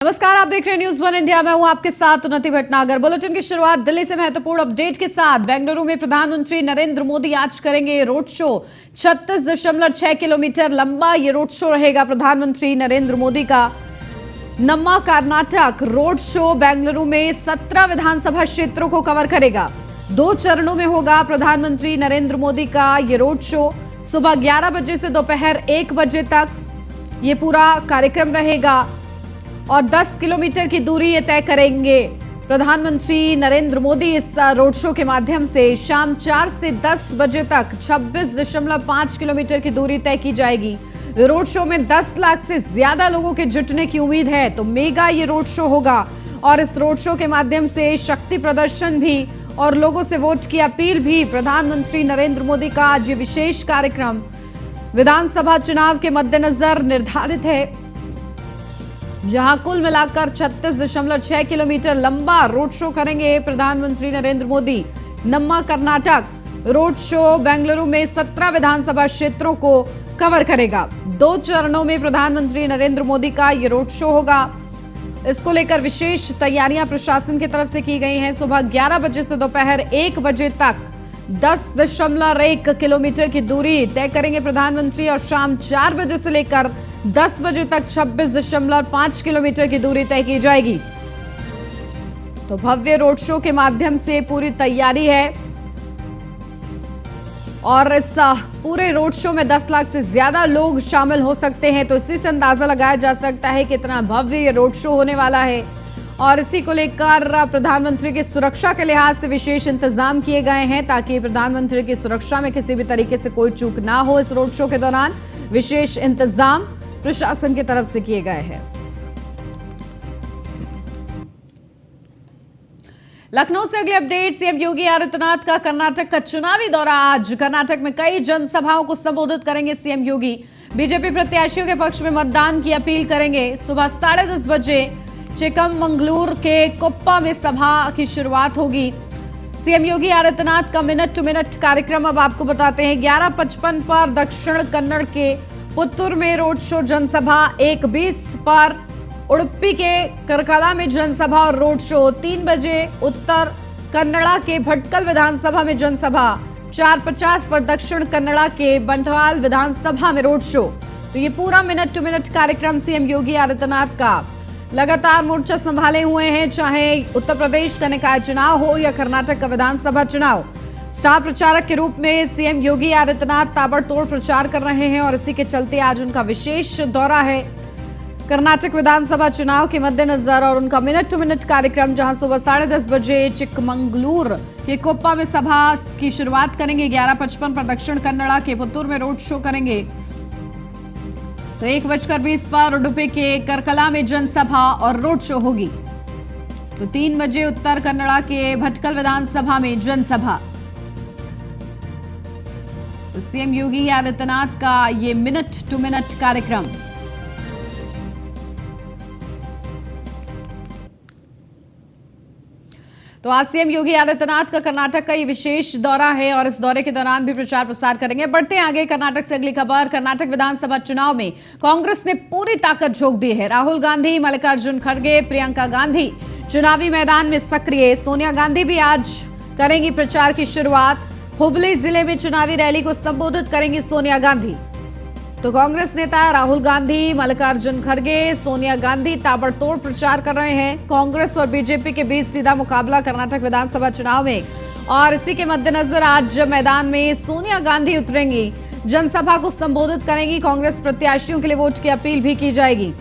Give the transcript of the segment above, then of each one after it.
नमस्कार, आप देख रहे हैं न्यूज वन इंडिया। मैं हूं आपके साथ उन्नति भटनागर। बुलेटिन की शुरुआत दिल्ली से महत्वपूर्ण अपडेट के साथ। बेंगलुरु में प्रधानमंत्री नरेंद्र मोदी आज करेंगे रोड शो। 36.6 किलोमीटर लंबा ये रोड शो रहेगा प्रधानमंत्री नरेंद्र मोदी का। नम्मा कर्नाटक रोड शो बेंगलुरु में 17 विधानसभा क्षेत्रों को कवर करेगा। 2 चरणों में होगा प्रधानमंत्री नरेंद्र मोदी का ये रोड शो। सुबह 11 बजे से दोपहर 1 बजे तक ये पूरा कार्यक्रम रहेगा और 10 किलोमीटर की दूरी ये तय करेंगे प्रधानमंत्री नरेंद्र मोदी। इस रोड शो के माध्यम से शाम 4 से 10 बजे तक 26.5 किलोमीटर की दूरी तय की जाएगी। रोड शो में 10 लाख से ज्यादा लोगों के जुटने की उम्मीद है। तो मेगा ये रोड शो होगा और इस रोड शो के माध्यम से शक्ति प्रदर्शन भी और लोगों से वोट की अपील भी। प्रधानमंत्री नरेंद्र मोदी का आज ये विशेष कार्यक्रम विधानसभा चुनाव के मद्देनजर निर्धारित है, जहां कुल मिलाकर 36.6 किलोमीटर लंबा रोड शो करेंगे प्रधानमंत्री नरेंद्र मोदी। नम्मा कर्नाटक रोड शो बेंगलुरु में 17 विधानसभा क्षेत्रों को कवर करेगा। 2 चरणों में प्रधानमंत्री नरेंद्र मोदी का ये रोड शो होगा। इसको लेकर विशेष तैयारियां प्रशासन की तरफ से की गई हैं। सुबह 11 बजे से दोपहर 1 बजे तक 10.1 किलोमीटर की दूरी तय करेंगे प्रधानमंत्री और शाम 4 बजे से लेकर 10 बजे तक 26.5 किलोमीटर की दूरी तय की जाएगी। तो भव्य रोड शो के माध्यम से पूरी तैयारी है और इस पूरे रोड शो में 10 लाख से ज्यादा लोग शामिल हो सकते हैं। तो इसी से अंदाजा लगाया जा सकता है कि इतना भव्य ये रोड शो होने वाला है और इसी को लेकर प्रधानमंत्री की सुरक्षा के लिहाज से विशेष इंतजाम किए गए हैं, ताकि प्रधानमंत्री की सुरक्षा में किसी भी तरीके से कोई चूक ना हो। इस रोड शो के दौरान विशेष इंतजाम प्रशासन की तरफ से किए गए हैं। लखनऊ से अगली अपडेट। सीएम योगी आदित्यनाथ का कर्नाटक का चुनावी दौरा आज। कर्नाटक में कई जनसभाओं को संबोधित करेंगे सीएम योगी। बीजेपी प्रत्याशियों के पक्ष में मतदान की अपील करेंगे। सुबह 10:30 बजे चिकमंगलुरु के कोप्पा में सभा की शुरुआत होगी। सीएम योगी आदित्यनाथ का मिनट टू मिनट कार्यक्रम अब आपको बताते हैं। 11:55 पर दक्षिण कन्नड़ के पुत्तूर में रोड शो जनसभा। 1:20 पर उडुपी के करकला में जनसभा और रोड शो। 3 बजे उत्तर कन्नड़ा के भटकल विधानसभा में जनसभा। 4:50 पर दक्षिण कन्नड़ा के बंटवाल विधानसभा में रोड शो। तो ये पूरा मिनट टू मिनट कार्यक्रम सीएम योगी आदित्यनाथ का लगातार मोर्चा संभाले हुए हैं, चाहे उत्तर प्रदेश का निकाय चुनाव हो या कर्नाटक का विधानसभा चुनाव। स्टार प्रचारक के रूप में सीएम योगी आदित्यनाथ ताबड़तोड़ प्रचार कर रहे हैं और इसी के चलते आज उनका विशेष दौरा है कर्नाटक विधानसभा चुनाव के मद्देनजर। और उनका मिनट टू मिनट कार्यक्रम, जहां सुबह 10:30 बजे चिकमंगलुरु के कोप्पा में सभा की शुरुआत करेंगे। 11:55 पर दक्षिण कन्नड़ा के पुत्तूर में रोड शो करेंगे। तो 1:20 पर उडुपी के करकला में जनसभा और रोड शो होगी। तो 3 बजे उत्तर कन्नड़ा के भटकल विधानसभा में जनसभा। तो सीएम योगी आदित्यनाथ का ये मिनट टू मिनट कार्यक्रम। तो आज सीएम योगी आदित्यनाथ का कर्नाटक का ये विशेष दौरा है और इस दौरे के दौरान भी प्रचार प्रसार करेंगे। बढ़ते हैं आगे। कर्नाटक से अगली खबर। कर्नाटक विधानसभा चुनाव में कांग्रेस ने पूरी ताकत झोंक दी है। राहुल गांधी, मल्लिकार्जुन खड़गे, प्रियंका गांधी चुनावी मैदान में सक्रिय। सोनिया गांधी भी आज करेंगी प्रचार की शुरुआत। हुबली जिले में चुनावी रैली को संबोधित करेंगी सोनिया गांधी। तो कांग्रेस नेता राहुल गांधी, मल्लिकार्जुन खड़गे, सोनिया गांधी ताबड़तोड़ प्रचार कर रहे हैं। कांग्रेस और बीजेपी के बीच सीधा मुकाबला कर्नाटक विधानसभा चुनाव में और इसी के मद्देनजर आज मैदान में सोनिया गांधी उतरेंगी, जनसभा को संबोधित करेंगी। कांग्रेस प्रत्याशियों के लिए वोट की अपील भी की जाएगी।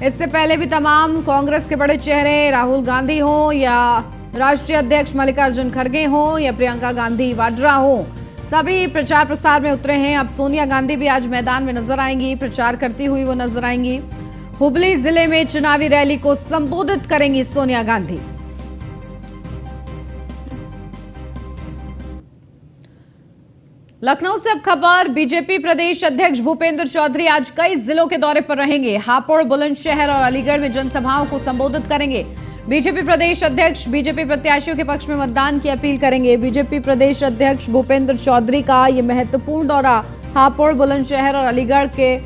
इससे पहले भी तमाम कांग्रेस के बड़े चेहरे, राहुल गांधी हो या राष्ट्रीय अध्यक्ष मल्लिकार्जुन खड़गे हो या प्रियंका गांधी वाड्रा हो, सभी प्रचार प्रसार में उतरे हैं। अब सोनिया गांधी भी आज मैदान में नजर आएंगी, प्रचार करती हुई वो नजर आएंगी। हुबली जिले में चुनावी रैली को संबोधित करेंगी सोनिया गांधी। लखनऊ से अब खबर। बीजेपी प्रदेश अध्यक्ष भूपेंद्र चौधरी आज कई जिलों के दौरे पर रहेंगे। हापुड़, बुलंदशहर और अलीगढ़ में जनसभाओं को संबोधित करेंगे। बीजेपी प्रदेश अध्यक्ष बीजेपी प्रत्याशियों के पक्ष में मतदान की अपील करेंगे। बीजेपी प्रदेश अध्यक्ष भूपेंद्र चौधरी का ये महत्वपूर्ण दौरा हापुड़, बुलंदशहर और अलीगढ़ के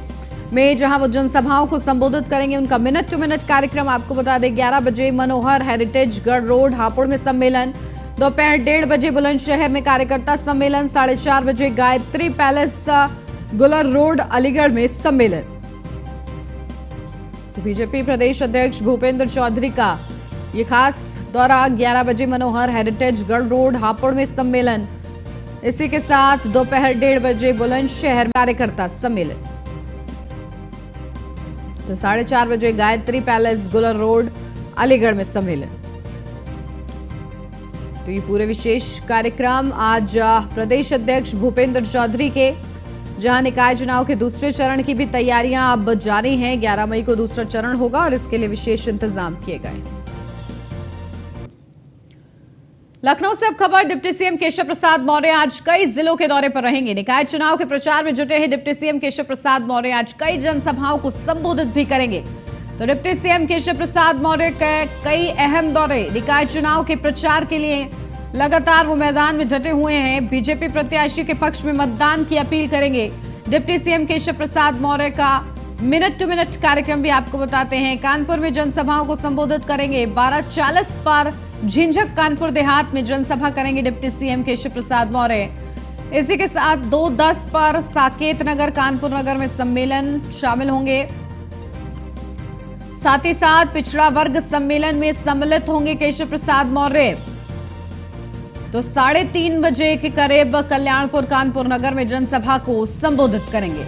में जहां वो जनसभाओं को संबोधित करेंगे। उनका मिनट टू मिनट कार्यक्रम आपको बता दें, 11 बजे मनोहर हेरिटेज गढ़ रोड हापुड़ में सम्मेलन, दोपहर 1:30 बजे बुलंदशहर में कार्यकर्ता सम्मेलन, 4:30 बजे गायत्री पैलेस गुलर रोड अलीगढ़ में सम्मेलन। तो बीजेपी प्रदेश अध्यक्ष भूपेंद्र चौधरी का ये खास दौरा, 11 बजे मनोहर हेरिटेज गढ़ रोड हापुड़ में सम्मेलन, इसी के साथ दोपहर 1:30 बजे बुलंदशहर में कार्यकर्ता सम्मेलन। तो 4:30 बजे गायत्री पैलेस गुलर रोड अलीगढ़ में सम्मेलन। तो ये पूरे विशेष कार्यक्रम आज प्रदेश अध्यक्ष भूपेंद्र चौधरी के, जहां निकाय चुनाव के दूसरे चरण की भी तैयारियां अब जारी हैं। 11 मई को दूसरा चरण होगा और इसके लिए विशेष इंतजाम किए गए। लखनऊ से अब खबर, डिप्टी सीएम केशव प्रसाद मौर्य आज कई जिलों के दौरे पर रहेंगे। निकाय चुनाव के प्रचार में जुटे हैं डिप्टी सीएम केशव प्रसाद मौर्य आज कई जनसभाओं को संबोधित भी करेंगे। तो डिप्टी सीएम केशव प्रसाद मौर्य के कई अहम दौरे, निकाय चुनाव के प्रचार के लिए लगातार वो मैदान में डटे हुए हैं। बीजेपी प्रत्याशी के पक्ष में मतदान की अपील करेंगे। डिप्टी सीएम केशव प्रसाद मौर्य का मिनट टू मिनट कार्यक्रम भी आपको बताते हैं। कानपुर में जनसभाओं को संबोधित करेंगे। 12:40 पर झिंझक कानपुर देहात में जनसभा करेंगे डिप्टी सीएम केशव प्रसाद मौर्य। इसी के साथ 2:10 पर साकेत नगर कानपुर नगर में सम्मेलन शामिल होंगे। साथ ही साथ पिछड़ा वर्ग सम्मेलन में सम्मिलित होंगे केशव प्रसाद मौर्य। तो 3:30 बजे के करीब कल्याणपुर कानपुर नगर में जनसभा को संबोधित करेंगे।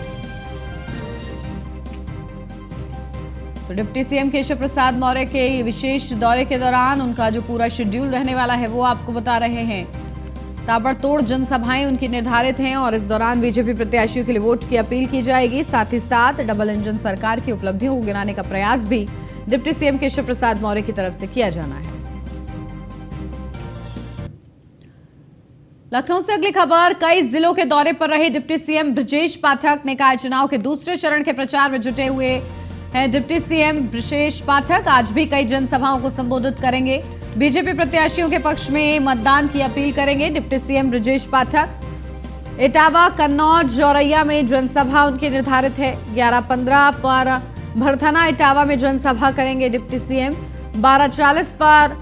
तो डिप्टी सीएम केशव प्रसाद मौर्य के विशेष दौरे के दौरान उनका जो पूरा शेड्यूल रहने वाला है वो आपको बता रहे हैं। ताबड़तोड़ जनसभाएं उनकी निर्धारित हैं और इस दौरान बीजेपी प्रत्याशियों के लिए वोट की अपील की जाएगी। साथ ही साथ डबल इंजन सरकार की उपलब्धियों को गिनाने का प्रयास भी डिप्टी सीएम केशव प्रसाद मौर्य की तरफ से किया जाना है। लखनऊ से अगली खबर, कई जिलों के दौरे पर रहे डिप्टी सीएम ब्रजेश पाठक। निकाय चुनाव के दूसरे चरण के प्रचार में जुटे हुए हैं डिप्टी सीएम ब्रजेश पाठक। आज भी कई जनसभाओं को संबोधित करेंगे। बीजेपी प्रत्याशियों के पक्ष में मतदान की अपील करेंगे डिप्टी सीएम ब्रजेश पाठक। इटावा, कन्नौज, औरैया में जनसभा उनकी निर्धारित है। 11:15 पर भरथना इटावा में जनसभा करेंगे डिप्टी सीएम। 12:40 पर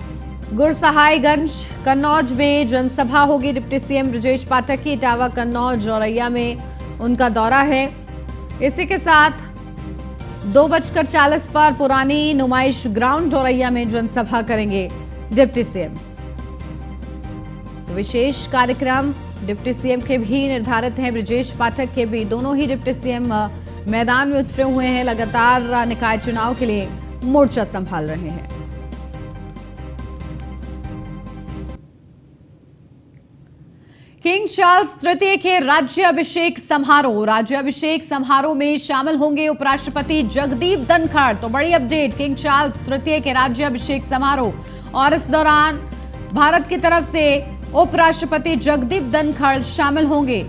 गुरसहायगंज कन्नौज में जनसभा होगी डिप्टी सीएम ब्रजेश पाठक की। इटावा, कन्नौज, औरैया में उनका दौरा है। इसी के साथ 2:40 पर पुरानी नुमाइश ग्राउंड औरैया में जनसभा करेंगे डिप्टी सीएम। विशेष कार्यक्रम डिप्टी सीएम के भी निर्धारित हैं, ब्रजेश पाठक के भी। दोनों ही डिप्टी सीएम मैदान में उतरे हुए हैं, लगातार निकाय चुनाव के लिए मोर्चा संभाल रहे हैं। किंग चार्ल्स तृतीय के राज्याभिषेक समारोह में शामिल होंगे उपराष्ट्रपति जगदीप धनखड़। तो बड़ी अपडेट, किंग चार्ल्स तृतीय के राज्याभिषेक समारोह और इस दौरान भारत की तरफ से उपराष्ट्रपति जगदीप धनखड़ शामिल होंगे।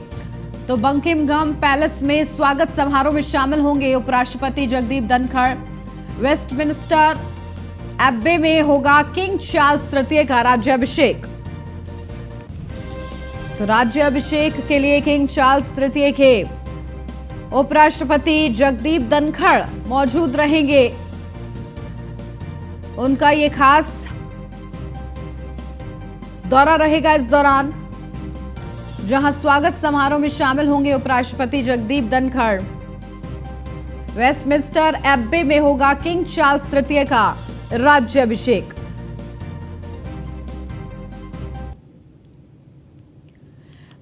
तो बकिंघम पैलेस में स्वागत समारोह में शामिल होंगे उपराष्ट्रपति जगदीप धनखड़। वेस्टमिंस्टर एब्बे में होगा किंग चार्ल्स तृतीय का राज्याभिषेक। तो राज्याभिषेक के लिए किंग चार्ल्स तृतीय के उपराष्ट्रपति जगदीप धनखड़ मौजूद रहेंगे। उनका ये खास दौरा रहेगा इस दौरान, जहां स्वागत समारोह में शामिल होंगे उपराष्ट्रपति जगदीप धनखड़। वेस्टमिंस्टर एब्बे में होगा किंग चार्ल्स तृतीय का राज्याभिषेक।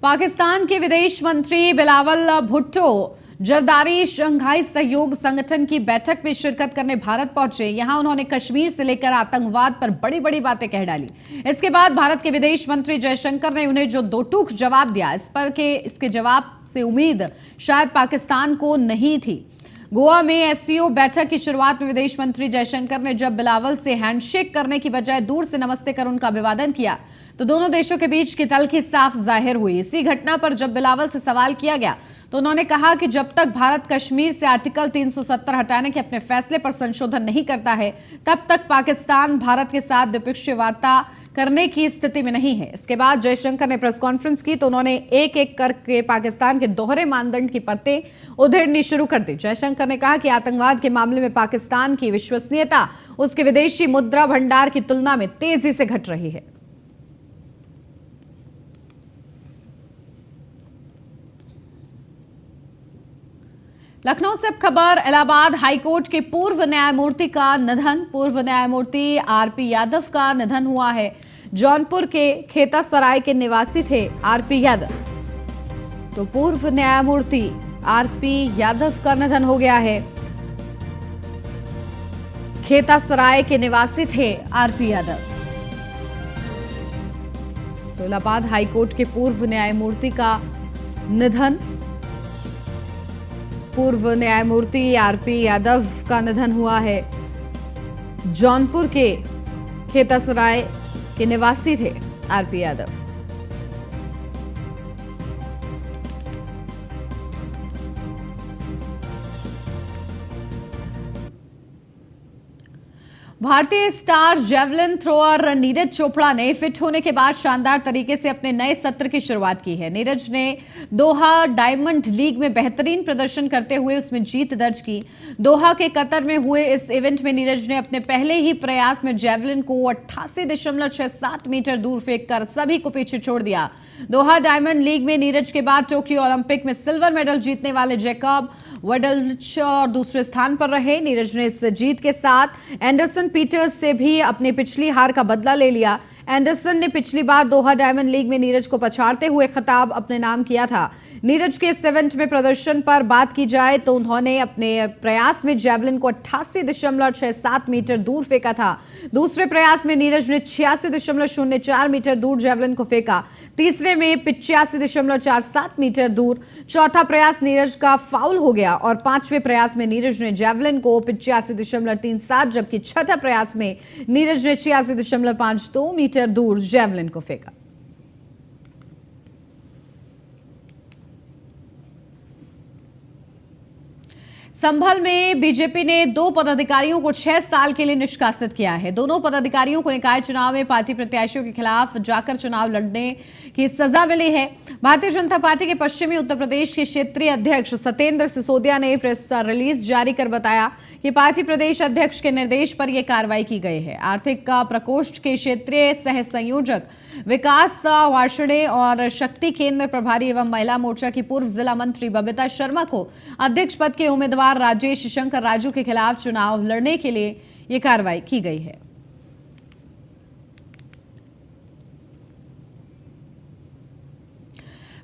पाकिस्तान के विदेश मंत्री बिलावल भुट्टो जरदारी शंघाई सहयोग संगठन की बैठक में शिरकत करने भारत पहुंचे। यहां उन्होंने कश्मीर से लेकर आतंकवाद पर बड़ी बड़ी बातें कह डाली। इसके बाद भारत के विदेश मंत्री जयशंकर ने उन्हें जो दो टूक जवाब दिया, इस पर के इसके जवाब से उम्मीद शायद पाकिस्तान को नहीं थी। गोवा में एससीओ बैठक की शुरुआत में विदेश मंत्री जयशंकर ने जब बिलावल से हैंडशेक करने की बजाय दूर से नमस्ते कर उनका अभिवादन किया तो दोनों देशों के बीच की तल्खी साफ जाहिर हुई। इसी घटना पर जब बिलावल से सवाल किया गया तो उन्होंने कहा कि जब तक भारत कश्मीर से आर्टिकल 370 हटाने के अपने फैसले पर संशोधन नहीं करता है तब तक पाकिस्तान भारत के साथ द्विपक्षीय वार्ता करने की स्थिति में नहीं है। इसके बाद जयशंकर ने प्रेस कॉन्फ्रेंस की तो उन्होंने एक एक करके पाकिस्तान के दोहरे मानदंड की परतें उधेड़नी शुरू कर दी। जयशंकर ने कहा कि आतंकवाद के मामले में पाकिस्तान की विश्वसनीयता उसके विदेशी मुद्रा भंडार की तुलना में तेजी से घट रही है। लखनऊ से अब खबर, इलाहाबाद हाईकोर्ट के पूर्व न्यायमूर्ति का निधन। पूर्व न्यायमूर्ति आरपी यादव का निधन हुआ है। जौनपुर के खेता सराय के निवासी थे आरपी यादव। तो पूर्व न्यायमूर्ति आरपी यादव का निधन हो गया है। खेता सराय के निवासी थे आरपी यादव। तो इलाहाबाद हाईकोर्ट के पूर्व न्यायमूर्ति का निधन, पूर्व न्यायमूर्ति आरपी यादव का निधन हुआ है। जौनपुर के खेतासराय के निवासी थे आरपी यादव। भारतीय star javelin thrower Neeraj Chopra ने फिट होने के बाद शानदार तरीके से अपने नए सत्र की शुरुआत की है। नीरज ने दोहा डायमंड लीग में बेहतरीन प्रदर्शन करते हुए उसमें जीत दर्ज की। दोहा के कतर में हुए इस इवेंट में नीरज ने अपने पहले ही प्रयास में जेवलिन को 88.67 मीटर दूर फेंककर सभी को पीछे छोड़ दिया। दोहा डायमंड लीग में नीरज के बाद टोक्यो ओलंपिक में सिल्वर मेडल जीतने वाले जैकब वेडल्च और दूसरे स्थान पर रहे। नीरज ने इस जीत के साथ एंडरसन पीटर्स से भी अपनी पिछली हार का बदला ले लिया। एंडरसन ने पिछली बार दोहा डायमंड लीग में नीरज को पछाड़ते हुए खिताब अपने नाम किया था। नीरज के इस इवेंट में प्रदर्शन पर बात की जाए तो उन्होंने अपने प्रयास में जेवलिन को 88.67 मीटर दूर फेंका था। दूसरे प्रयास में नीरज ने 86.04 मीटर दूर जेवलिन को फेंका। तीसरे में 85.47 मीटर दूर। चौथा प्रयास नीरज का फाउल हो गया और पांचवें प्रयास में नीरज ने जेवलिन को 85.37, जबकि छठा प्रयास में नीरज ने 86.52 मीटर दूर जेवलिन को फेंका। संभल में बीजेपी ने 2 पदाधिकारियों को 6 साल के लिए निष्कासित किया है। दोनों पदाधिकारियों को निकाय चुनाव में पार्टी प्रत्याशियों के खिलाफ जाकर चुनाव लड़ने की सजा मिली है। भारतीय जनता पार्टी के पश्चिमी उत्तर प्रदेश के क्षेत्रीय अध्यक्ष सत्येंद्र सिसोदिया ने प्रेस रिलीज जारी कर बताया कि पार्टी प्रदेश अध्यक्ष के निर्देश पर यह कार्रवाई की गई है। आर्थिक प्रकोष्ठ के क्षेत्रीय सह संयोजक विकास वार्षणे और शक्ति केंद्र प्रभारी एवं महिला मोर्चा की पूर्व जिला मंत्री बबीता शर्मा को अध्यक्ष पद के उम्मीदवार राजेश शंकर राजू के खिलाफ चुनाव लड़ने के लिए यह कार्रवाई की गई है।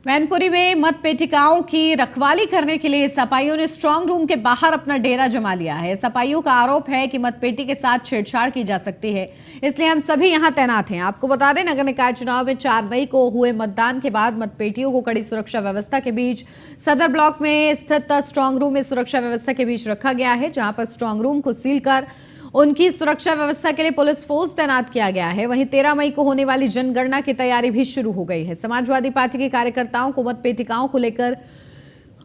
मैनपुरी में मतपेटिकाओं की रखवाली करने के लिए सपाइयों ने स्ट्रांग रूम के बाहर अपना डेरा जमा लिया है। सपाइयों का आरोप है कि मतपेटी के साथ छेड़छाड़ की जा सकती है, इसलिए हम सभी यहां तैनात हैं। आपको बता दें, नगर निकाय चुनाव में 4 मई को हुए मतदान के बाद मतपेटियों को कड़ी सुरक्षा व्यवस्था के बीच सदर ब्लॉक में स्थित स्ट्रांग रूम में सुरक्षा व्यवस्था के बीच रखा गया है, जहां पर स्ट्रांग रूम को सील कर उनकी सुरक्षा व्यवस्था के लिए पुलिस फोर्स तैनात किया गया है। वहीं 13 मई को होने वाली जनगणना की तैयारी भी शुरू हो गई है। समाजवादी पार्टी के कार्यकर्ताओं को मतपेटिकाओं को लेकर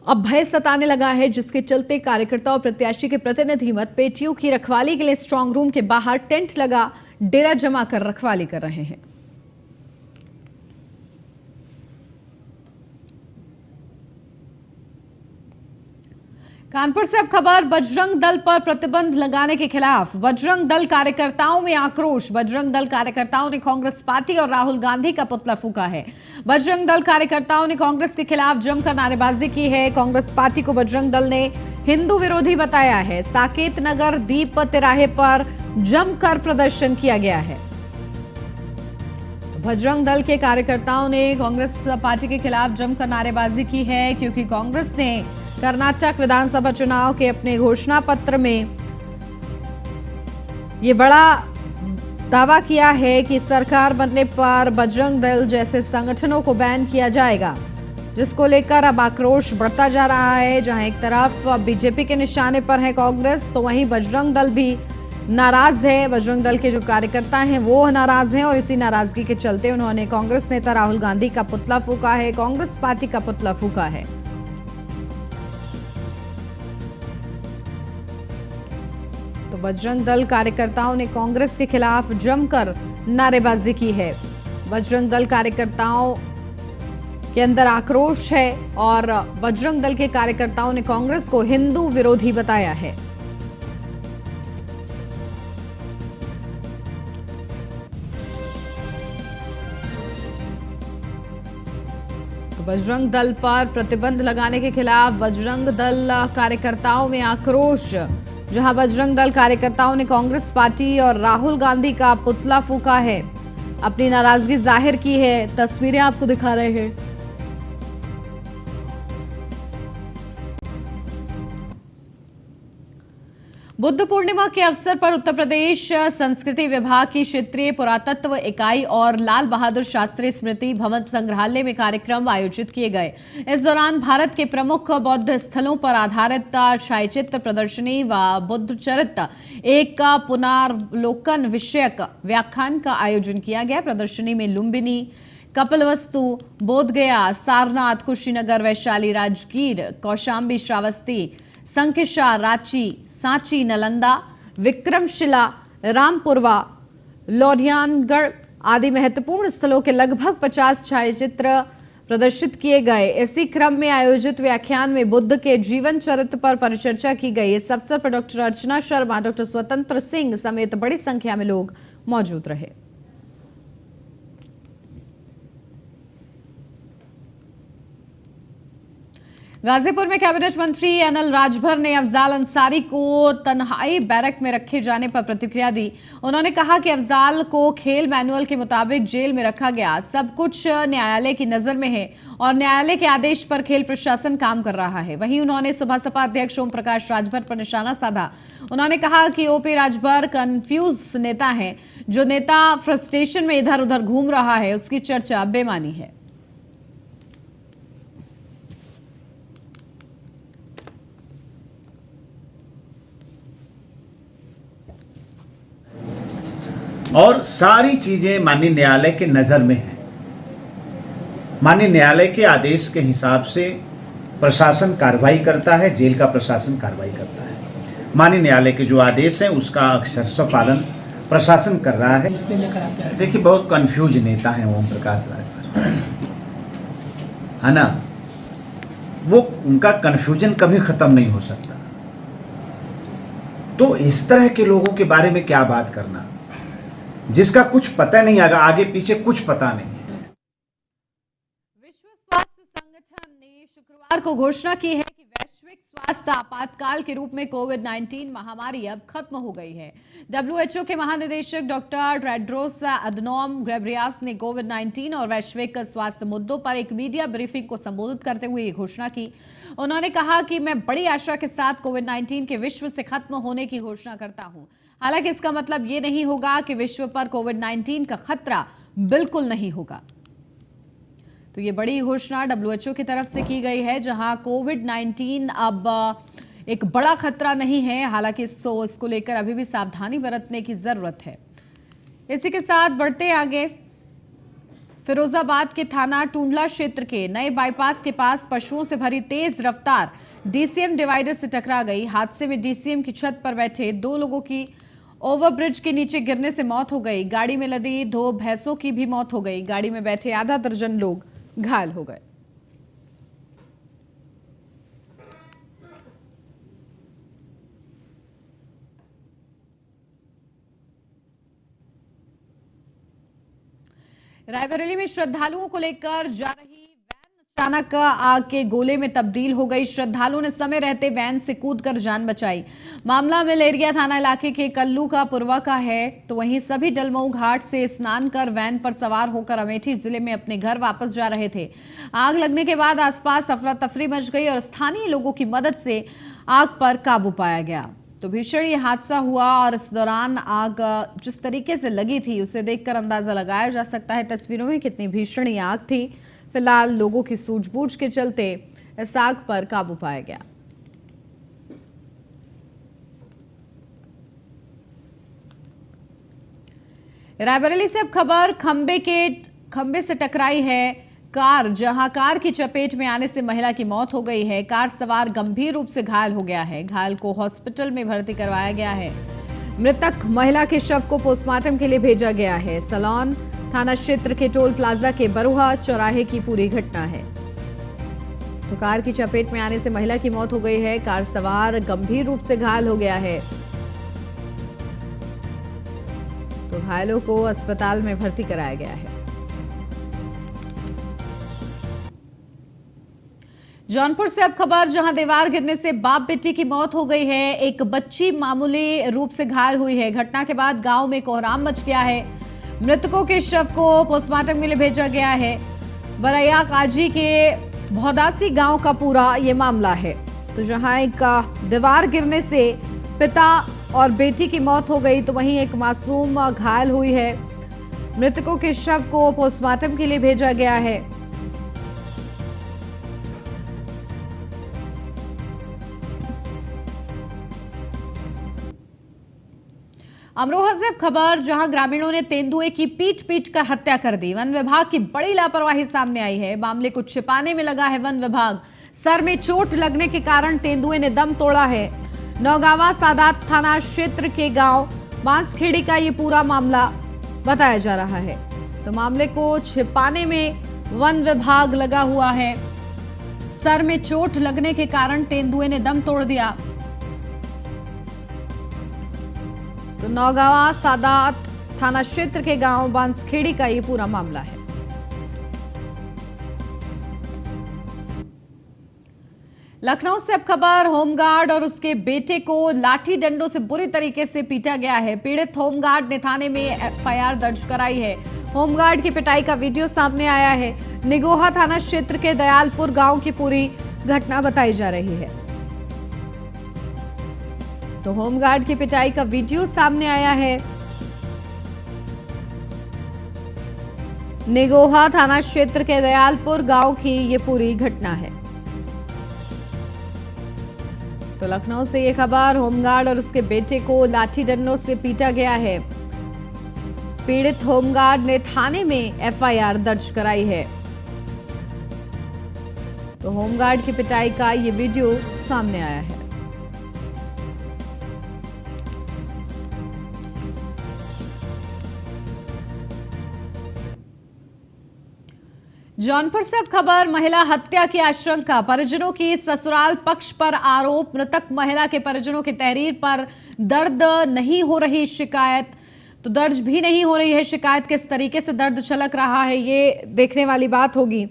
अब भय सताने लगा है, जिसके चलते कार्यकर्ता और प्रत्याशी के प्रतिनिधि मतपेटियों की रखवाली के लिए स्ट्रांग रूम के बाहर टेंट लगा डेरा जमा कर रखवाली कर रहे हैं। कानपुर से अब खबर, बजरंग दल पर प्रतिबंध लगाने के खिलाफ बजरंग दल कार्यकर्ताओं में आक्रोश। बजरंग दल कार्यकर्ताओं ने कांग्रेस पार्टी और राहुल गांधी का पुतला फूंका है। बजरंग दल कार्यकर्ताओं ने कांग्रेस के खिलाफ जमकर नारेबाजी की है। कांग्रेस पार्टी को बजरंग दल ने हिंदू विरोधी बताया है। साकेत नगर दीप तिराहे पर जमकर प्रदर्शन किया गया है। बजरंग दल के कार्यकर्ताओं ने कांग्रेस पार्टी के खिलाफ जमकर नारेबाजी की है, क्योंकि कांग्रेस ने कर्नाटक विधानसभा चुनाव के अपने घोषणा पत्र में ये बड़ा दावा किया है कि सरकार बनने पर बजरंग दल जैसे संगठनों को बैन किया जाएगा, जिसको लेकर अब आक्रोश बढ़ता जा रहा है। जहां एक तरफ बीजेपी के निशाने पर है कांग्रेस, तो वहीं बजरंग दल भी नाराज है। बजरंग दल के जो कार्यकर्ता हैं वो नाराज हैं और इसी नाराजगी के चलते उन्होंने कांग्रेस नेता राहुल गांधी का पुतला फूंका है, कांग्रेस पार्टी का पुतला फूंका है। तो बजरंग दल कार्यकर्ताओं ने कांग्रेस के खिलाफ जमकर नारेबाजी की है। बजरंग दल कार्यकर्ताओं के अंदर आक्रोश है और बजरंग दल के कार्यकर्ताओं ने कांग्रेस को हिंदू विरोधी बताया है। बजरंग दल पर प्रतिबंध लगाने के खिलाफ बजरंग दल कार्यकर्ताओं में आक्रोश। जहां बजरंग दल कार्यकर्ताओं ने कांग्रेस पार्टी और राहुल गांधी का पुतला फूंका है, अपनी नाराजगी जाहिर की है। तस्वीरें आपको दिखा रहे हैं। बुद्ध पूर्णिमा के अवसर पर उत्तर प्रदेश संस्कृति विभाग की क्षेत्रीय पुरातत्व इकाई और लाल बहादुर शास्त्री स्मृति भवन संग्रहालय में कार्यक्रम आयोजित किए गए। इस दौरान भारत के प्रमुख बौद्ध स्थलों पर आधारित छायाचित्र प्रदर्शनी व बुद्ध चरित्र एक पुनर्वलोकन विषयक व्याख्यान का आयोजन किया गया। प्रदर्शनी में लुम्बिनी, कपिलवस्तु, बोधगया, सारनाथ, कुशीनगर, वैशाली, राजगीर, कौशाम्बी, श्रावस्ती, संकिशा, रांची, सांची, नालंदा, विक्रमशिला, रामपुरवा, लौरियानगढ़ आदि महत्वपूर्ण स्थलों के लगभग 50 छायाचित्र प्रदर्शित किए गए। इसी क्रम में आयोजित व्याख्यान में बुद्ध के जीवन चरित्र पर परिचर्चा की गई। इस अवसर पर डॉक्टर अर्चना शर्मा, डॉक्टर स्वतंत्र सिंह समेत बड़ी संख्या में लोग मौजूद रहे। गाजीपुर में कैबिनेट मंत्री अनिल राजभर ने अफजाल अंसारी को तन्हाई बैरक में रखे जाने पर प्रतिक्रिया दी। उन्होंने कहा कि अफजाल को खेल मैनुअल के मुताबिक जेल में रखा गया। सब कुछ न्यायालय की नजर में है और न्यायालय के आदेश पर खेल प्रशासन काम कर रहा है। वहीं उन्होंने सुबह सपा अध्यक्ष ओम प्रकाश राजभर पर निशाना साधा। उन्होंने कहा कि ओपी राजभर कंफ्यूज नेता है। जो नेता फ्रस्ट्रेशन में इधर उधर घूम रहा है, उसकी चर्चा बेमानी है। और सारी चीजें माननीय न्यायालय के नज़र में है। माननीय न्यायालय के आदेश के हिसाब से प्रशासन कार्रवाई करता है, जेल का प्रशासन कार्रवाई करता है। माननीय न्यायालय के जो आदेश हैं उसका अक्षरशः पालन प्रशासन कर रहा है। देखिए, बहुत कंफ्यूज नेता हैं ओम प्रकाश राजभर, है ना। वो उनका कंफ्यूजन कभी खत्म नहीं हो सकता। तो इस तरह के लोगों के बारे में क्या बात करना, जिसका कुछ पता नहीं, आगे पीछे कुछ पता नहीं। विश्व स्वास्थ्य संगठन ने शुक्रवार को घोषणा की है कि वैश्विक स्वास्थ्य आपातकाल के रूप में कोविड-19 महामारी अब खत्म हो गई है। डब्ल्यूएचओ के महानिदेशक डॉक्टर टेड्रोस अधनोम घेब्रेयेसस ने कोविड-19 और वैश्विक स्वास्थ्य मुद्दों पर एक मीडिया ब्रीफिंग को संबोधित करते हुए ये घोषणा की। उन्होंने कहा कि मैं बड़ी आशा के साथ कोविड-19 के विश्व से खत्म होने की घोषणा करता हूं। हालांकि इसका मतलब ये नहीं होगा कि विश्व पर कोविड-19 का खतरा बिल्कुल नहीं होगा। तो ये बड़ी घोषणा डब्ल्यूएचओ की तरफ से की गई है, जहां कोविड-19 अब एक बड़ा खतरा नहीं है। हालांकि इसको लेकर अभी भी सावधानी बरतने की जरूरत है। इसी के साथ बढ़ते आगे, फिरोजाबाद के थाना टूंडला क्षेत्र के नए बाईपास के पास पशुओं से भरी तेज रफ्तार डीसीएम डिवाइडर से टकरा गई। हादसे में डीसीएम की छत पर बैठे 2 लोगों की ओवरब्रिज के नीचे गिरने से मौत हो गई। गाड़ी में लदी 2 भैंसों की भी मौत हो गई। गाड़ी में बैठे आधा दर्जन लोग घायल हो गए। रायबरेली में श्रद्धालुओं को लेकर जा रही वैन अचानक आग के गोले में तब्दील हो गई। श्रद्धालुओं ने समय रहते वैन से कूदकर जान बचाई। मामला मलेरिया थाना इलाके के कल्लू का पुरवा का है। तो वहीं सभी डलमऊ घाट से स्नान कर वैन पर सवार होकर अमेठी जिले में अपने घर वापस जा रहे थे। आग लगने के बाद आसपास अफरा तफरी मच गई और स्थानीय लोगों की मदद से आग पर काबू पाया गया। तो भीषण ये हादसा हुआ और इस दौरान आग जिस तरीके से लगी थी उसे देखकर अंदाजा लगाया जा सकता है तस्वीरों में कितनी भीषण ये आग थी। फिलहाल लोगों की सूझबूझ के चलते इस आग पर काबू पाया गया। रायबरेली से अब खबर खंबे से टकराई है कार, जहां कार की चपेट में आने से महिला की मौत हो गई है। कार सवार गंभीर रूप से घायल हो गया है। घायल को हॉस्पिटल में भर्ती करवाया गया है। मृतक महिला के शव को पोस्टमार्टम के लिए भेजा गया है। सलौन थाना क्षेत्र के टोल प्लाजा के बरुहा चौराहे की पूरी घटना है। तो कार की चपेट में आने से महिला की मौत हो गई है। कार सवार गंभीर रूप से घायल हो गया है। तो घायलों को अस्पताल में भर्ती कराया गया है। जौनपुर से अब खबर, जहां दीवार गिरने से बाप बेटी की मौत हो गई है। एक बच्ची मामूली रूप से घायल हुई है। घटना के बाद गांव में कोहराम मच गया है। मृतकों के शव को पोस्टमार्टम के लिए भेजा गया है। बरैया काजी के भौदासी गांव का पूरा ये मामला है। तो जहां एक दीवार गिरने से पिता और बेटी की मौत हो गई, तो वहीं एक मासूम घायल हुई है। मृतकों के शव को पोस्टमार्टम के लिए भेजा गया है। अमरोहा से अब खबर, जहां ग्रामीणों ने तेंदुए की पीट कर हत्या कर दी। वन विभाग की बड़ी लापरवाही सामने आई है। मामले को छिपाने में लगा है वन विभाग। सर में चोट लगने के कारण तेंदुए ने दम तोड़ा है। नौगावा सादात थाना क्षेत्र के गांव बांसखेड़ी का ये पूरा मामला बताया जा रहा है। तो मामले को छिपाने में वन विभाग लगा हुआ है। सर में चोट लगने के कारण तेंदुए ने दम तोड़ दिया। तो नौगावा सादात थाना क्षेत्र के गांव बांसखेड़ी का ये पूरा मामला है। लखनऊ से अब खबर, होमगार्ड और उसके बेटे को लाठी डंडों से बुरी तरीके से पीटा गया है। पीड़ित होमगार्ड ने थाने में एफआईआर दर्ज कराई है। होमगार्ड की पिटाई का वीडियो सामने आया है। निगोहा थाना क्षेत्र के दयालपुर गांव की पूरी घटना बताई जा रही है। तो होमगार्ड की पिटाई का वीडियो सामने आया है। निगोहा थाना क्षेत्र के दयालपुर गांव की ये पूरी घटना है। तो लखनऊ से ये खबर, होमगार्ड और उसके बेटे को लाठी डंडों से पीटा गया है। पीड़ित होमगार्ड ने थाने में एफआईआर दर्ज कराई है। तो होमगार्ड की पिटाई का ये वीडियो सामने आया है। जौनपुर से अब खबर, महिला हत्या की आशंका, परिजनों की ससुराल पक्ष पर आरोप। मृतक महिला के परिजनों की तहरीर पर दर्द नहीं हो रही शिकायत, तो दर्ज भी नहीं हो रही है शिकायत। किस तरीके से दर्द छलक रहा है ये देखने वाली बात होगी।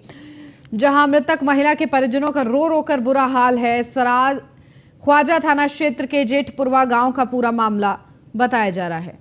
जहां मृतक महिला के परिजनों का रो रो कर बुरा हाल है। सराज ख्वाजा थाना क्षेत्र के जेठपुरवा गांव का पूरा मामला बताया जा रहा है।